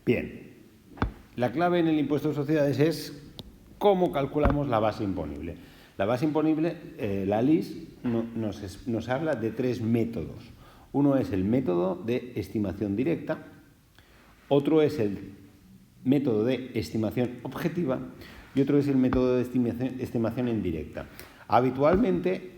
Bien, la clave en el impuesto de sociedades es cómo calculamos la base imponible. La base imponible, la LIS nos habla de 3 métodos. Uno es el método de estimación directa, otro es el método de estimación objetiva y otro es el método de estimación indirecta. Habitualmente,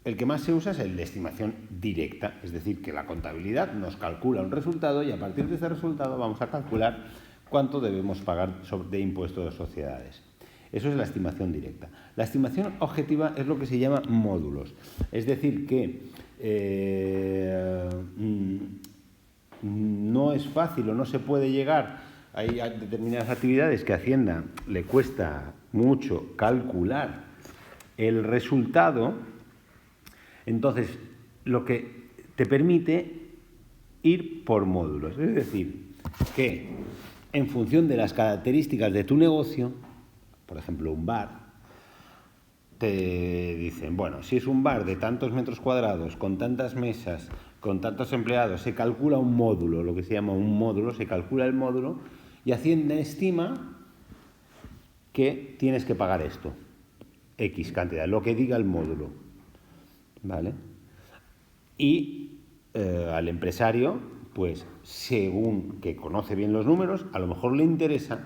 el que más se usa es el de estimación directa, es decir, que la contabilidad nos calcula un resultado y a partir de ese resultado vamos a calcular cuánto debemos pagar de impuesto de sociedades. Eso es la estimación directa. La estimación objetiva es lo que se llama módulos, es decir, que no es fácil o no se puede llegar. Hay determinadas actividades que a Hacienda le cuesta mucho calcular el resultado. Entonces, lo que te permite ir por módulos. Es decir, que en función de las características de tu negocio, por ejemplo, un bar, te dicen, bueno, si es un bar de tantos metros cuadrados, con tantas mesas, con tantos empleados, se calcula un módulo, lo que se llama un módulo, se calcula el módulo y Hacienda estima que tienes que pagar esto, X cantidad, lo que diga el módulo, ¿vale? Y al empresario, pues según que conoce bien los números, a lo mejor le interesa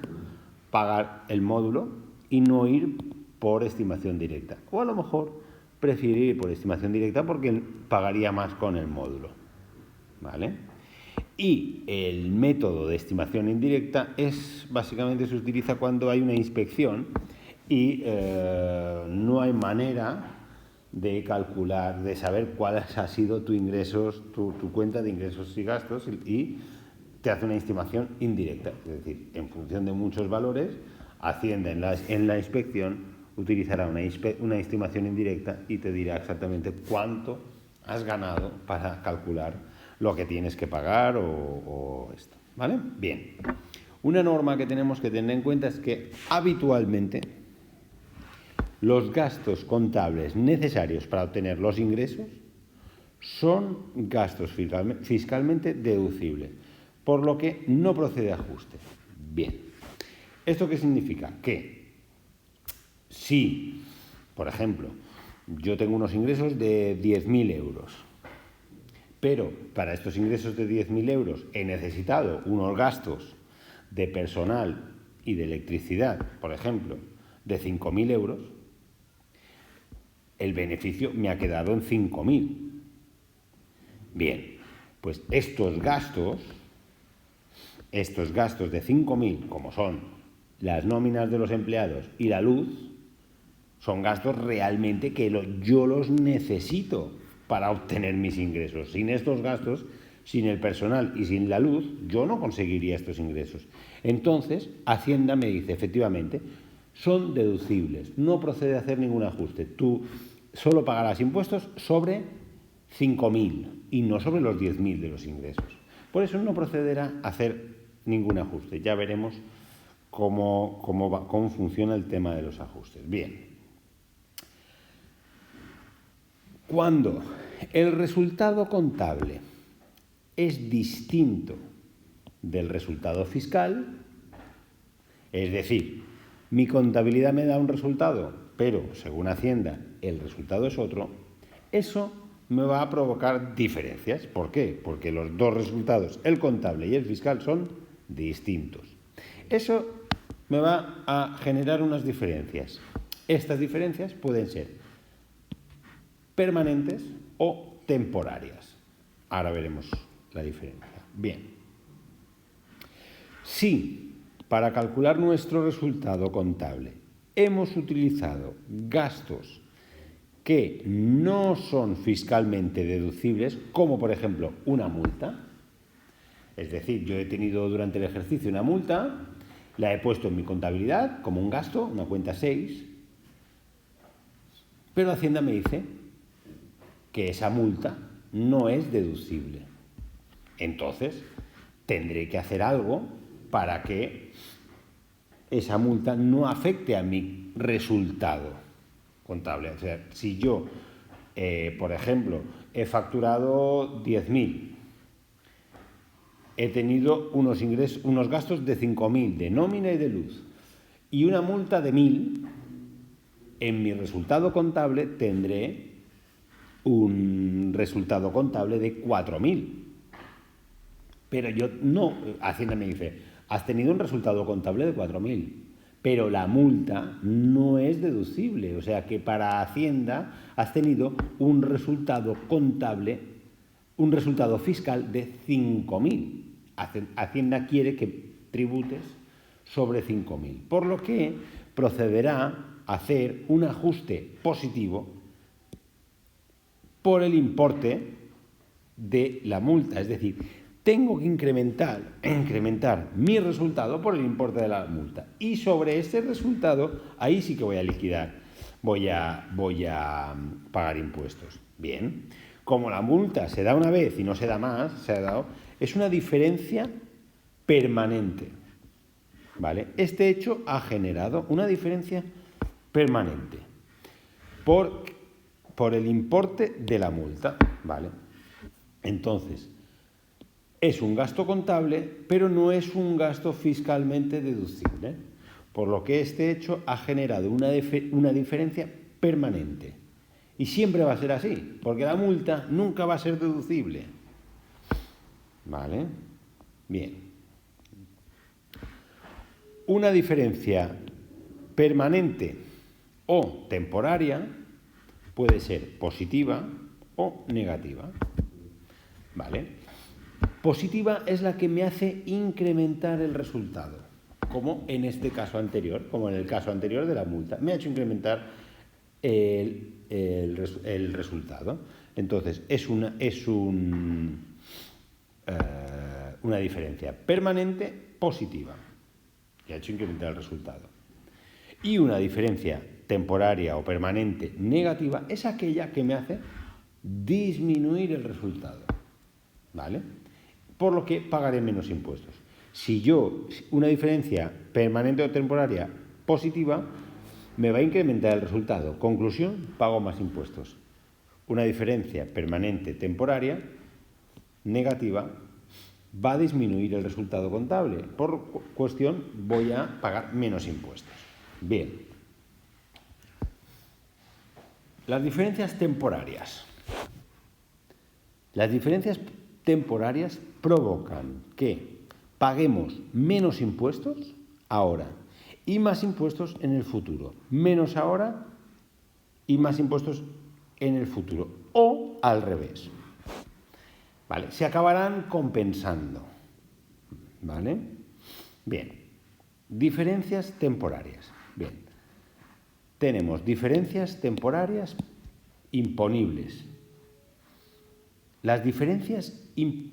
pagar el módulo y no ir por estimación directa. O a lo mejor prefiere ir por estimación directa porque pagaría más con el módulo, ¿vale? Y el método de estimación indirecta básicamente se utiliza cuando hay una inspección y no hay manera de calcular, de saber cuál ha sido tu cuenta de ingresos y gastos y te hace una estimación indirecta. Es decir, en función de muchos valores, Hacienda en la inspección utilizará una estimación indirecta y te dirá exactamente cuánto has ganado para calcular lo que tienes que pagar o esto, ¿vale? Bien. Una norma que tenemos que tener en cuenta es que habitualmente los gastos contables necesarios para obtener los ingresos son gastos fiscalmente deducibles, por lo que no procede ajuste. Bien. ¿Esto qué significa? Que si, por ejemplo, yo tengo unos ingresos de 10.000 euros, pero para estos ingresos de 10.000 euros he necesitado unos gastos de personal y de electricidad, por ejemplo, de 5.000 euros, el beneficio me ha quedado en 5.000. Bien, pues estos gastos de 5.000, como son las nóminas de los empleados y la luz, son gastos realmente que yo los necesito para obtener mis ingresos. Sin estos gastos, sin el personal y sin la luz, yo no conseguiría estos ingresos. Entonces, Hacienda me dice, efectivamente, son deducibles, no procede a hacer ningún ajuste. Tú solo pagarás impuestos sobre 5.000 y no sobre los 10.000 de los ingresos. Por eso no procederá a hacer ningún ajuste. Ya veremos cómo funciona el tema de los ajustes. Bien. Cuando el resultado contable es distinto del resultado fiscal, es decir, mi contabilidad me da un resultado, pero según Hacienda el resultado es otro, eso me va a provocar diferencias. ¿Por qué? Porque los dos resultados, el contable y el fiscal, son distintos. Eso me va a generar unas diferencias. Estas diferencias pueden ser permanentes o temporarias. Ahora veremos la diferencia. Bien. Si para calcular nuestro resultado contable hemos utilizado gastos que no son fiscalmente deducibles, como por ejemplo una multa, es decir, yo he tenido durante el ejercicio una multa, la he puesto en mi contabilidad como un gasto, una cuenta 6, pero Hacienda me dice que esa multa no es deducible. Entonces, tendré que hacer algo para que esa multa no afecte a mi resultado contable. O sea, si yo, por ejemplo, he facturado 10.000 he tenido unos gastos de 5.000 de nómina y de luz y una multa de 1.000, en mi resultado contable tendré un resultado contable de 4.000. Pero yo no, Hacienda me dice, has tenido un resultado contable de 4.000, pero la multa no es deducible. O sea que para Hacienda has tenido un resultado contable, un resultado fiscal de 5.000. Hacienda quiere que tributes sobre 5.000, por lo que procederá a hacer un ajuste positivo por el importe de la multa. Es decir, tengo que incrementar mi resultado por el importe de la multa. Y sobre ese resultado, ahí sí que voy a liquidar, voy a pagar impuestos. Bien, como la multa se da una vez y no se da más, es una diferencia permanente. ¿Vale? Este hecho ha generado una diferencia permanente por el importe de la multa. ¿Vale? Entonces, es un gasto contable, pero no es un gasto fiscalmente deducible, por lo que este hecho ha generado una diferencia permanente. Y siempre va a ser así, porque la multa nunca va a ser deducible. ¿Vale? Bien. Una diferencia permanente o temporaria puede ser positiva o negativa. ¿Vale? Positiva es la que me hace incrementar el resultado, como en este caso anterior, como en el caso anterior de la multa. Me ha hecho incrementar el resultado. Entonces, es una diferencia permanente positiva, que ha hecho incrementar el resultado. Y una diferencia temporaria o permanente negativa es aquella que me hace disminuir el resultado. ¿Vale? Por lo que pagaré menos impuestos. Una diferencia permanente o temporaria positiva, me va a incrementar el resultado. Conclusión, pago más impuestos. Una diferencia permanente temporaria negativa va a disminuir el resultado contable. Por cuestión, voy a pagar menos impuestos. Bien. Las diferencias temporarias. Las diferencias temporarias provocan que paguemos menos impuestos ahora y más impuestos en el futuro. Menos ahora y más impuestos en el futuro. O al revés. ¿Vale? Se acabarán compensando. ¿Vale? Bien. Diferencias temporarias. Bien. Tenemos diferencias temporarias imponibles. Las diferencias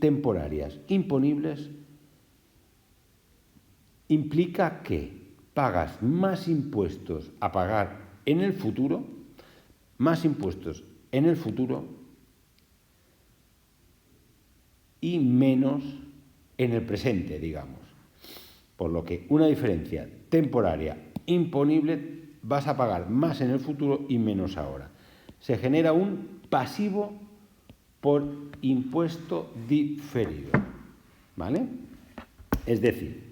temporarias imponibles implica que pagas más impuestos a pagar en el futuro, más impuestos en el futuro y menos en el presente, digamos. Por lo que una diferencia temporaria imponible vas a pagar más en el futuro y menos ahora. Se genera un pasivo por impuesto diferido. ¿Vale? Es decir,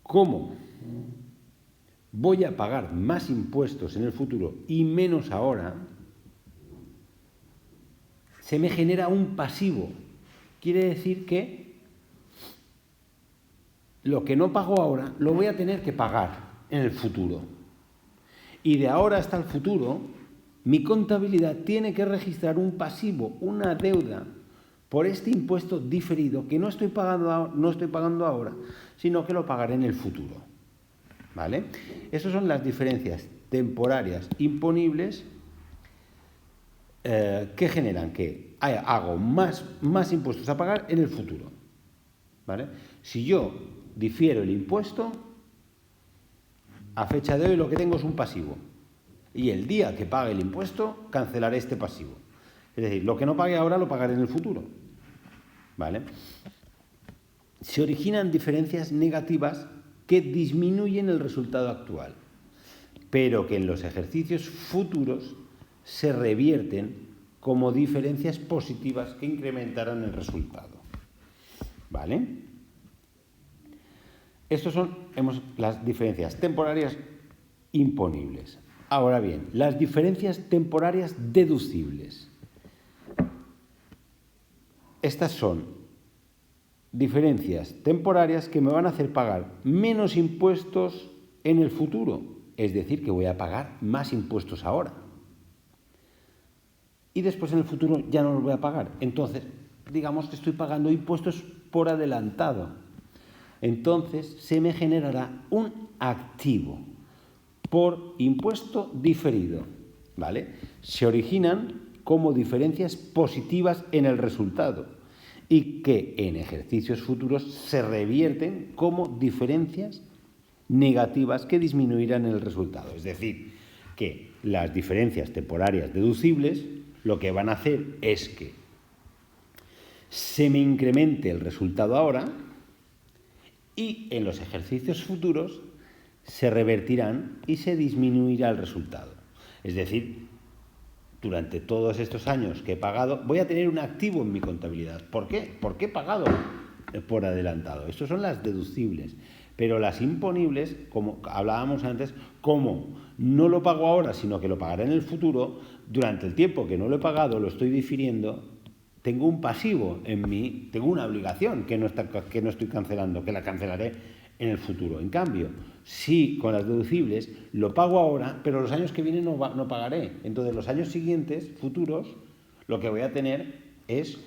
¿cómo voy a pagar más impuestos en el futuro y menos ahora? Se me genera un pasivo. Quiere decir que lo que no pago ahora lo voy a tener que pagar en el futuro. Y de ahora hasta el futuro, mi contabilidad tiene que registrar un pasivo, una deuda, por este impuesto diferido que no estoy pagando ahora, sino que lo pagaré en el futuro. ¿Vale? Esas son las diferencias temporarias imponibles que generan que hago más impuestos a pagar en el futuro. ¿Vale? Si yo difiero el impuesto, a fecha de hoy lo que tengo es un pasivo. Y el día que pague el impuesto, cancelaré este pasivo. Es decir, lo que no pague ahora lo pagaré en el futuro. ¿Vale? Se originan diferencias negativas que disminuyen el resultado actual, pero que en los ejercicios futuros se revierten como diferencias positivas que incrementarán el resultado. ¿Vale? Estas son las diferencias temporarias imponibles. Ahora bien, las diferencias temporarias deducibles. Estas son diferencias temporarias que me van a hacer pagar menos impuestos en el futuro. Es decir, que voy a pagar más impuestos ahora. Y después en el futuro ya no los voy a pagar. Entonces, digamos que estoy pagando impuestos por adelantado. Entonces, se me generará un activo por impuesto diferido, ¿vale? Se originan como diferencias positivas en el resultado y que en ejercicios futuros se revierten como diferencias negativas que disminuirán el resultado. Es decir, que las diferencias temporarias deducibles lo que van a hacer es que se me incremente el resultado ahora y en los ejercicios futuros se revertirán y se disminuirá el resultado. Es decir, durante todos estos años que he pagado, voy a tener un activo en mi contabilidad. ¿Por qué? Porque he pagado por adelantado. Estas son las deducibles. Pero las imponibles, como hablábamos antes, como no lo pago ahora, sino que lo pagaré en el futuro, durante el tiempo que no lo he pagado, lo estoy difiriendo, tengo un pasivo en mí, tengo una obligación que no estoy cancelando, que la cancelaré en el futuro. En cambio, si con las deducibles lo pago ahora, pero los años que vienen no pagaré. Entonces, los años siguientes, futuros, lo que voy a tener es,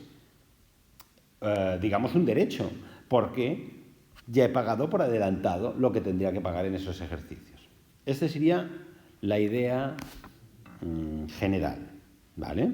digamos, un derecho, porque ya he pagado por adelantado lo que tendría que pagar en esos ejercicios. Esta sería la idea general, ¿vale?